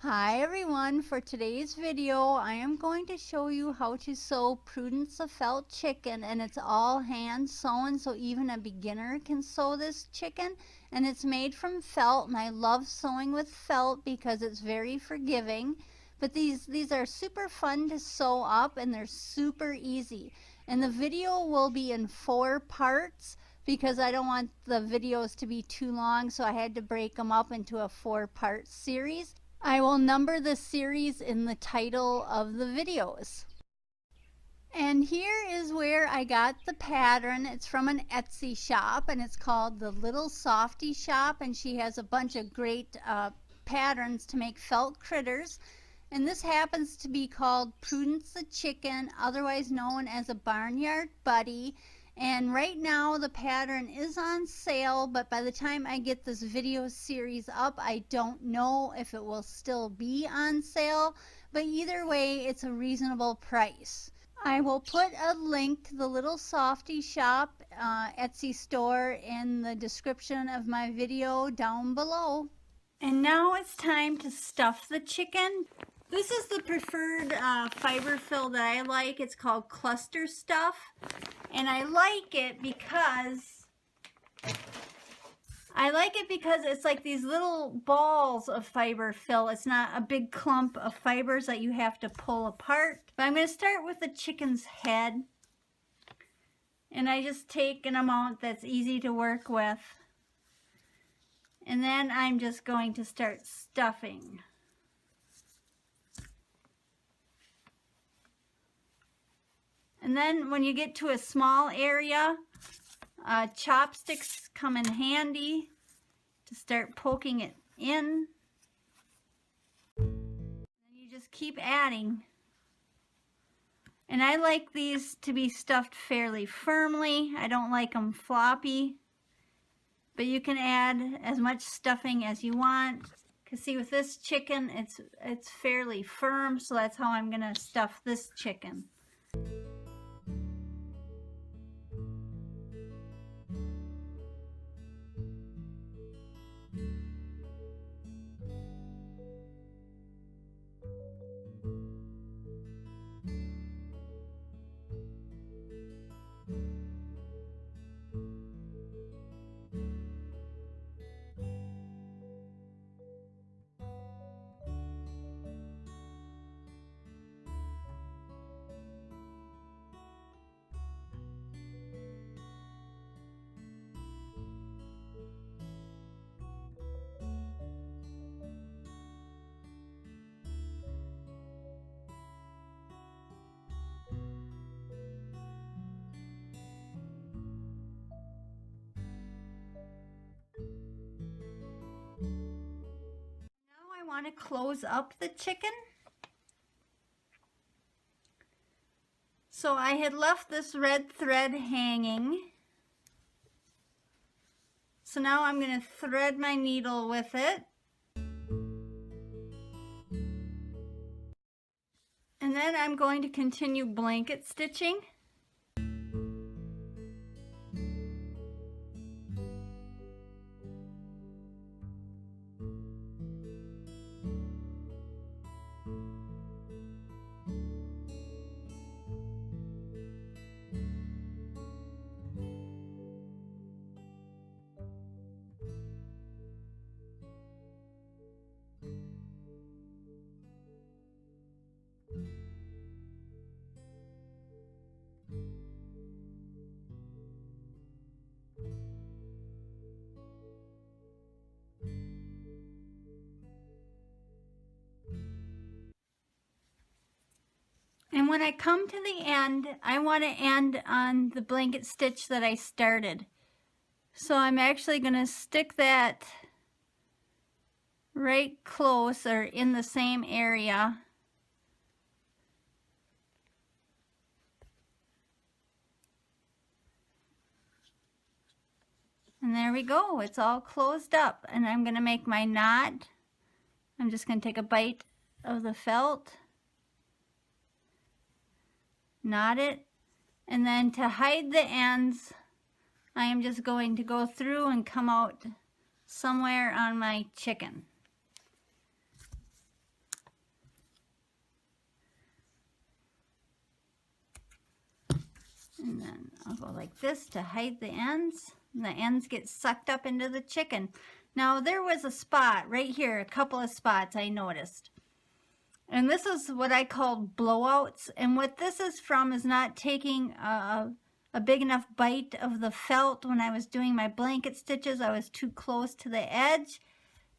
Hi everyone, for today's video I am going to show you how to sew Prudence the felt chicken, and it's all hand sewn, so even a beginner can sew this chicken, and it's made from felt, and I love sewing with felt because it's very forgiving. But these are super fun to sew up, and they're super easy. And the video will be in 4 parts because I don't want the videos to be too long, so I had to break them up into a 4-part series. I will number the series in the title of the videos. And here is where I got the pattern. It's from an Etsy shop, and it's called the Little Softy Shop, and she has a bunch of great patterns to make felt critters. And this happens to be called Prudence the Chicken, otherwise known as a barnyard buddy. And right now the pattern is on sale, but by the time I get this video series up, I don't know if it will still be on sale. But either way, it's a reasonable price. I will put a link to the Little Softy Shop Etsy store in the description of my video down below. And now it's time to stuff the chicken. This is the preferred fiber fill that I like. It's called Cluster Stuff. And I like it because it's like these little balls of fiber fill. It's not a big clump of fibers that you have to pull apart. But I'm going to start with the chicken's head. And I just take an amount that's easy to work with. And then I'm just going to start stuffing. And then when you get to a small area, chopsticks come in handy to start poking it in. And you just keep adding. And I like these to be stuffed fairly firmly. I don't like them floppy. But you can add as much stuffing as you want. Because see, with this chicken, it's fairly firm, so that's how I'm going to stuff this chicken. I want to close up the chicken. So I had left this red thread hanging. So now I'm going to thread my needle with it. And then I'm going to continue blanket stitching. And when I come to the end, I want to end on the blanket stitch that I started. So I'm actually going to stick that right close or in the same area. And there we go, it's all closed up. And I'm going to make my knot. I'm just going to take a bite of the felt, knot it, and then to hide the ends, I am just going to go through and come out somewhere on my chicken. And then I'll go like this to hide the ends. And the ends get sucked up into the chicken. Now there was a spot right here, a couple of spots I noticed. And this is what I call blowouts. And what this is from is not taking a big enough bite of the felt. When I was doing my blanket stitches, I was too close to the edge.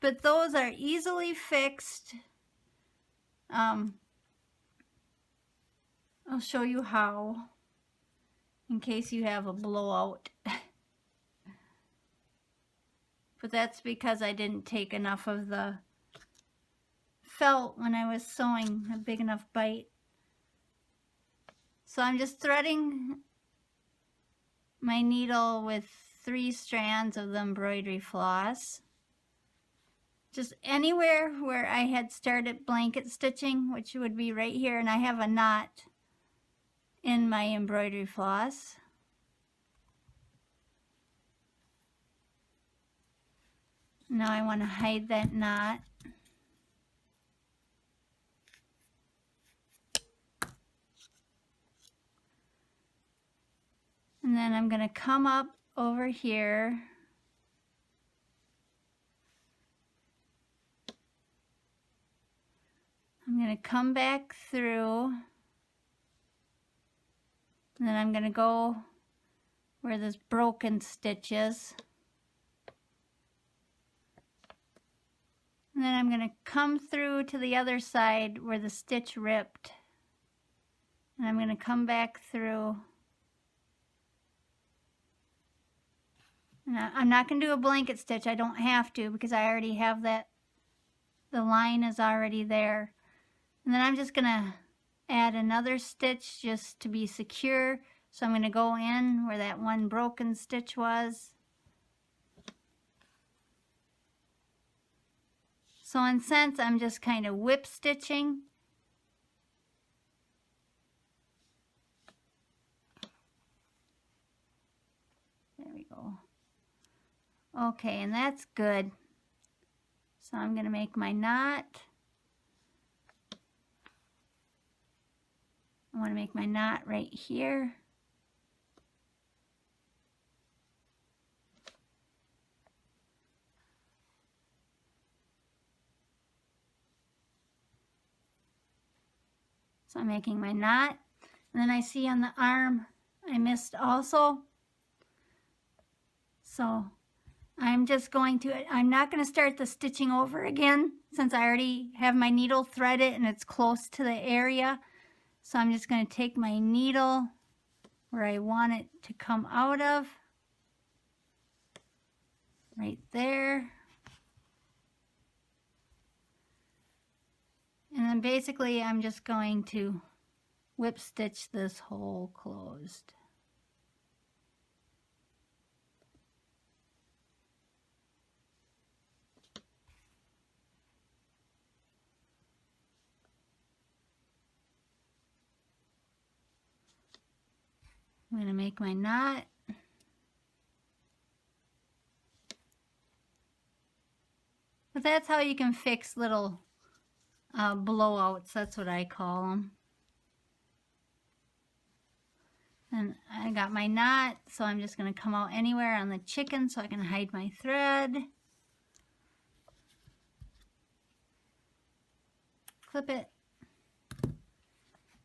But those are easily fixed. I'll show you how, in case you have a blowout. But that's because I didn't take enough of the felt when I was sewing, a big enough bite. So I'm just threading my needle with 3 strands of the embroidery floss. Just anywhere where I had started blanket stitching, which would be right here, and I have a knot in my embroidery floss. Now I want to hide that knot. And then I'm going to come up over here. I'm going to come back through. And then I'm going to go where this broken stitch is. And then I'm going to come through to the other side where the stitch ripped. And I'm going to come back through. And I'm not going to do a blanket stitch. I don't have to because I already have that. The line is already there. And then I'm just going to add another stitch just to be secure. So I'm going to go in where that one broken stitch was. So in a sense, I'm just kind of whip stitching. There we go. Okay, and that's good. So I'm going to make my knot. I want to make my knot right here. So I'm making my knot, and then I see on the arm I missed also. So I'm just going to, I'm not going to start the stitching over again since I already have my needle threaded and it's close to the area. So I'm just going to take my needle where I want it to come out of, right there. And then basically I'm just going to whip stitch this hole closed. I'm going to make my knot. But that's how you can fix little blowouts. That's what I call them. And I got my knot, so I'm just going to come out anywhere on the chicken so I can hide my thread. Clip it.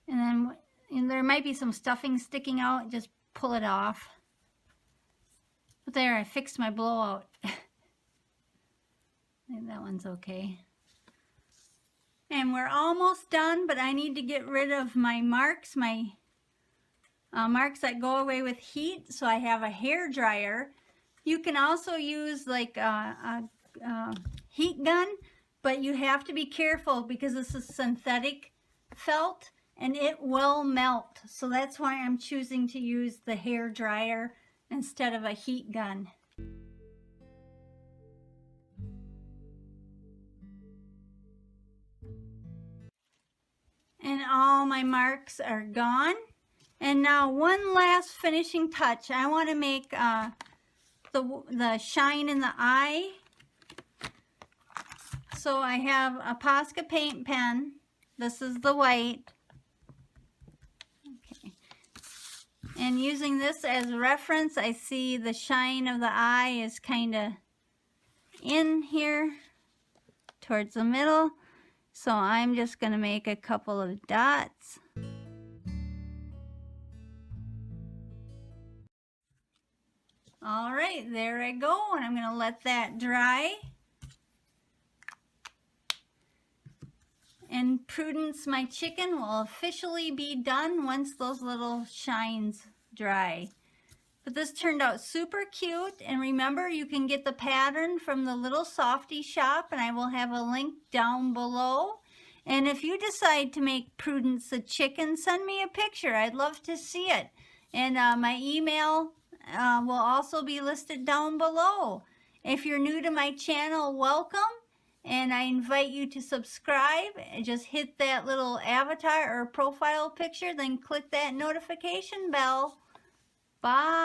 And then there might be some stuffing sticking out, just pull it off. But there, I fixed my blowout. I think that one's okay. And we're almost done, but I need to get rid of my marks, marks that go away with heat. So I have a hair dryer. You can also use like a heat gun, but you have to be careful because this is synthetic felt and it will melt. So that's why I'm choosing to use the hair dryer instead of a heat gun. And all my marks are gone. And now one last finishing touch. I want to make the shine in the eye. So I have a Posca paint pen. This is the white. Okay. And using this as reference, I see the shine of the eye is kind of in here towards the middle. So I'm just going to make a couple of dots. All right, there I go, and I'm going to let that dry. And Prudence, my chicken, will officially be done once those little shines dry. But this turned out super cute, and remember, you can get the pattern from the Little Softy shop, and I will have a link down below. And if you decide to make Prudence a chicken, send me a picture. I'd love to see it. And my email will also be listed down below. If you're new to my channel, welcome, and I invite you to subscribe. Just hit that little avatar or profile picture, then click that notification bell. Bye.